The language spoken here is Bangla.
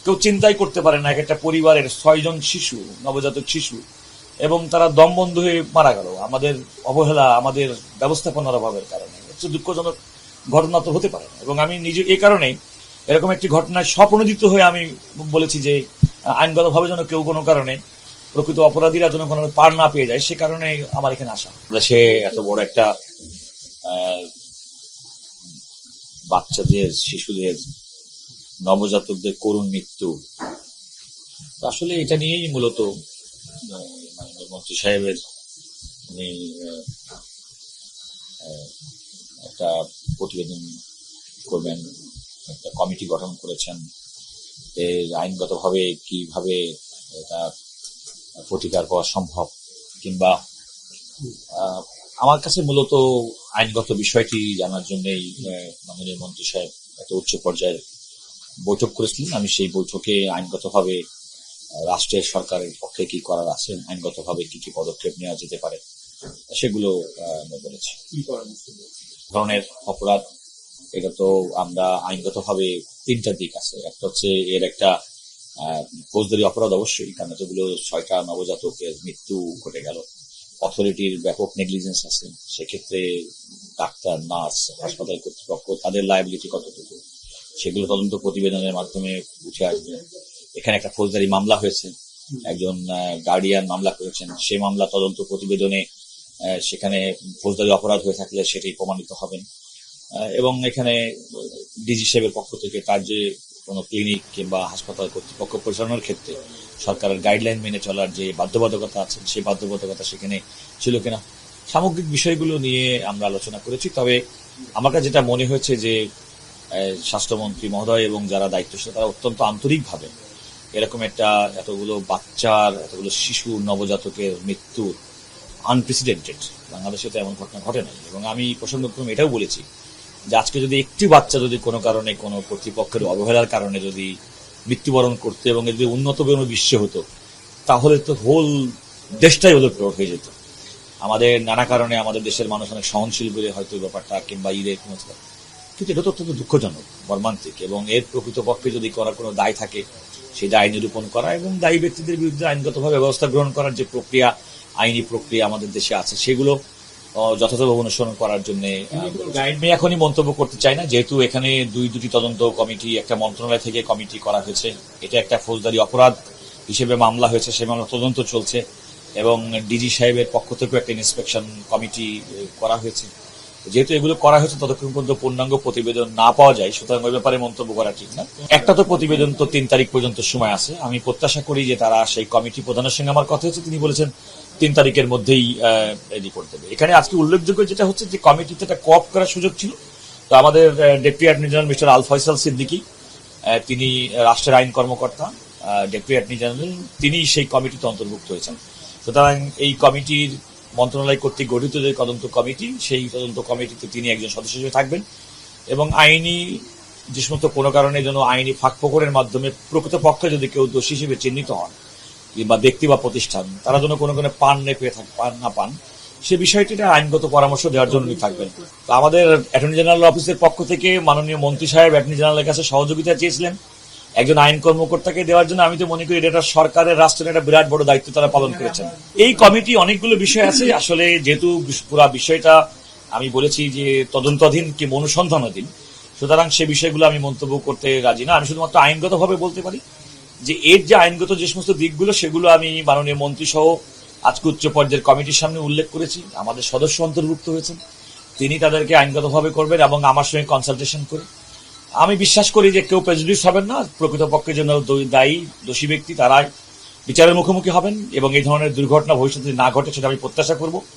কেউ চিন্তাই করতে পারে না এক একটা পরিবারের 6 জন শিশু, নবজাতক শিশু, এবং তারা দম বন্ধ হয়ে মারা গেল আমাদের অবহেলা, আমাদের ব্যবস্থাপনার অভাবের কারণে। হচ্ছে দুঃখজনক ঘটনা তো হতে পারে না। এবং আমি নিজে এই কারণেই এরকম একটি ঘটনায় স্বপ্রণোদিত হয়ে আমি বলেছি যে আইনগতভাবে যেন কেউ কোনো কারণে প্রকৃত অপরাধীরা যেন কোনো পার না পেয়ে যায়, সে কারণে আমার এখানে আসা। সে এত বড় একটা বাচ্চাদের, শিশুদের, নবজাতকদের করুণ মৃত্যু, আসলে এটা নিয়েই মূলত মাননীয় মন্ত্রী সাহেবের উনি একটা প্রতিবেদন করবেন, একটা কমিটি গঠন করেছেন। এর আইনগতভাবে কিভাবে এটা প্রতিকার করা সম্ভব, কিংবা আমার কাছে মূলত আইনগত বিষয়টি জানার জন্যই মাননীয় মন্ত্রী সাহেব একটা উচ্চ পর্যায়ের বৈঠক করেছিলেন। আমি সেই বৈঠকে আইনগতভাবে রাষ্ট্রের সরকারের পক্ষে কি করার আছে, আইনগতভাবে কি কি পদক্ষেপ নেওয়া যেতে পারে, সেগুলো বলেছি। ধরনের অপরাধ, এটা তো আমরা আইনগতভাবে 3টা দিক আছে। একটা হচ্ছে এর একটা ফৌজদারি অপরাধ অবশ্যই, কারণ এতগুলো 6টা নবজাতকের মৃত্যু ঘটে গেল, অথরিটির ব্যাপক নেগলিজেন্স আছে, সেক্ষেত্রে ডাক্তার, নার্স, হাসপাতাল কর্তৃপক্ষ তাদের লায়াবিলিটি কতটুকু, সেগুলো তদন্ত প্রতিবেদনের মাধ্যমে উঠে আসবে। এখানে একটা ফৌজদারি মামলা হয়েছে, একজন গার্ডিয়ান মামলা করেছেন, সেই মামলা তদন্ত প্রতিবেদনে সেখানে ফৌজদারি অপরাধ হয়ে থাকলে সেটি প্রমাণিত হবেন। এবং এখানে ডিজি সাহেবের পক্ষ থেকে তার যে কোনো ক্লিনিক কিংবা হাসপাতাল কর্তৃপক্ষ পরিচালনার ক্ষেত্রে সরকারের গাইডলাইন মেনে চলার যে বাধ্যবাধকতা আছে, সেই বাধ্যবাধকতা সেখানে ছিল কিনা, সামগ্রিক বিষয়গুলো নিয়ে আমরা আলোচনা করেছি। তবে আমার কাছে যেটা মনে হয়েছে যে স্বাস্থ্যমন্ত্রী মহোদয় এবং যারা দায়িত্বশীল তারা অত্যন্ত আন্তরিকভাবে এরকম একটা এতগুলো বাচ্চার, এতগুলো শিশু, নবজাতকের মৃত্যু আনপ্রেসিডেন্টেড, বাংলাদেশে তো এমন ঘটনা ঘটে নাই। এবং আমি প্রসঙ্গক্রমে এটাও বলেছি যে আজকে যদি একটি বাচ্চা যদি কোনো কারণে কোনো কর্তৃপক্ষের অবহেলার কারণে যদি মৃত্যুবরণ করতো এবং যদি উন্নত কোনো বিশ্বে হতো, তাহলে তো হোল দেশটাই ওলটপালট হয়ে যেত। আমাদের নানা কারণে আমাদের দেশের মানুষ অনেক সহনশীল বলে হয়তো ব্যাপারটা, কিংবা ঈদের কোনো, কিন্তু এটা তো অত্যন্ত দুঃখজনক, মর্মান্তিক। এবং এর প্রকৃতপক্ষে যদি করার কোনো দায় থাকে, সেই দায় নিরূপণ করা এবং দায়ী ব্যক্তিদের বিরুদ্ধে আইনগতভাবে ব্যবস্থা গ্রহণ করার যে প্রক্রিয়া, আইনি প্রক্রিয়া আমাদের দেশে আছে, সেগুলো যথাযথভাবে অনুসরণ করার জন্য আমি এখনই মন্তব্য করতে চাই না, যেহেতু এখানে দুটি তদন্ত কমিটি, একটা মন্ত্রণালয় থেকে কমিটি করা হয়েছে, এটা একটা ফৌজদারি অপরাধ হিসেবে মামলা হয়েছে, সেই মামলা তদন্ত চলছে, এবং ডিজি সাহেবের পক্ষ থেকেও একটা ইন্সপেকশন কমিটি করা হয়েছে। যেহেতু এগুলো করা হয়েছে, ততক্ষণ পর্যন্ত পূর্ণাঙ্গ প্রতিবেদন না পাওয়া যায়, সুতরাং ওই ব্যাপারে মন্তব্য করা ঠিক না। একটা তো প্রতিবেদন তো 3 তারিখ পর্যন্ত সময় আছে। আমি প্রত্যাশা করি যে তারা সেই কমিটি প্রধানের সঙ্গে আমার কথা হচ্ছে, তিনি বলেছেন 3 তারিখের মধ্যেই রিপোর্ট দেবে। এখানে আজকে উল্লেখযোগ্য যেটা হচ্ছে যে কমিটিতে একটা কোঅপ করার সুযোগ ছিল। তো আমাদের ডেপুটি অ্যাটর্নি জেনারেল মিস্টার আল ফয়সাল সিদ্দিকী, তিনি রাষ্ট্রের আইন কর্মকর্তা, ডেপুটি অ্যাটর্নি জেনারেল, তিনি সেই কমিটিতে অন্তর্ভুক্ত হয়েছেন। সুতরাং এই কমিটির মন্ত্রণালয় কর্তৃক গঠিত যে তদন্ত কমিটি, সেই তদন্ত কমিটিতে তিনি একজন সদস্য হিসেবে থাকবেন, এবং আইনি যে সমস্ত কোনো কারণে যেন আইনি ফাঁকফোকরের মাধ্যমে প্রকৃতপক্ষে যদি কেউ দোষী হিসেবে চিহ্নিত হন, কিংবা ব্যক্তি বা প্রতিষ্ঠান তারা যেন কোনো পান না পান, সে বিষয়টিতে আইনগত পরামর্শ দেওয়ার জন্য থাকবেন। তো আমাদের অ্যাটর্নি জেনারেল অফিসের পক্ষ থেকে মাননীয় মন্ত্রী সাহেব অ্যাটর্নি জেনারেলের কাছে সহযোগিতা চেয়েছিলেন একজন আইন কর্মকর্তাকে দেওয়ার জন্য। আমি তো মনে করি এটা সরকারের, রাষ্ট্রের একটা বিরাট বড় দায়িত্ব তারা পালন করেছেন। এই কমিটি অনেকগুলো বিষয় আছে, আসলে যেহেতু পুরো বিষয়টা আমি বলেছি যে তদন্তাধীন কিংবা অনুসন্ধানাধীন, সুতরাং সে বিষয়গুলো আমি মন্তব্য করতে রাজি না। আমি শুধুমাত্র আইনগতভাবে বলতে পারি যে এর যে আইনগত যে সমস্ত দিকগুলো, সেগুলো আমি মাননীয় মন্ত্রী সহ আজকে উচ্চ পর্যায়ের কমিটির সামনে উল্লেখ করেছি। আমাদের সদস্য অন্তর্ভুক্ত হয়েছেন, তিনি তাদেরকে আইনগতভাবে করবেন এবং আমার সঙ্গে কনসালটেশন করে। আমি বিশ্বাস করি যে কেউ প্রেজুডিস হবেন না, প্রকৃতপক্ষে জন্য দায়ী দোষী ব্যক্তি তারা বিচারের মুখোমুখি হবেন, এবং এই ধরনের দুর্ঘটনা ভবিষ্যতে না ঘটে সেটা আমি প্রত্যাশা করব।